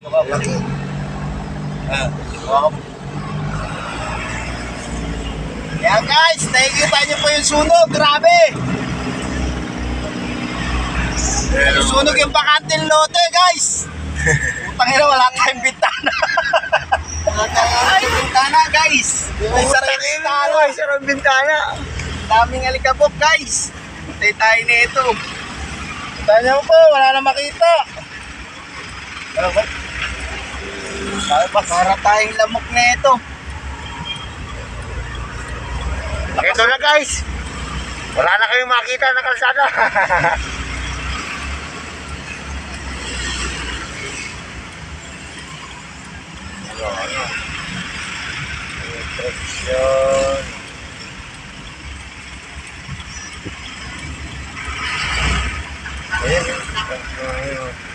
Laki. Wow. Yan guys, nakikita niyo po yung sunog, grabe. Sunog yung bakanting lote guys. Putang ina, wala tayong bintana. Wala tayong bintana guys. May sarang bintana. May sarang bintana. Daming alikabok guys. Hintay tayo na ito. Kita niyo po, wala na makita. Para tayong lamok na ito. Ito na guys. Wala na kayong makita na kalsada. Ano? Protection. Ayan.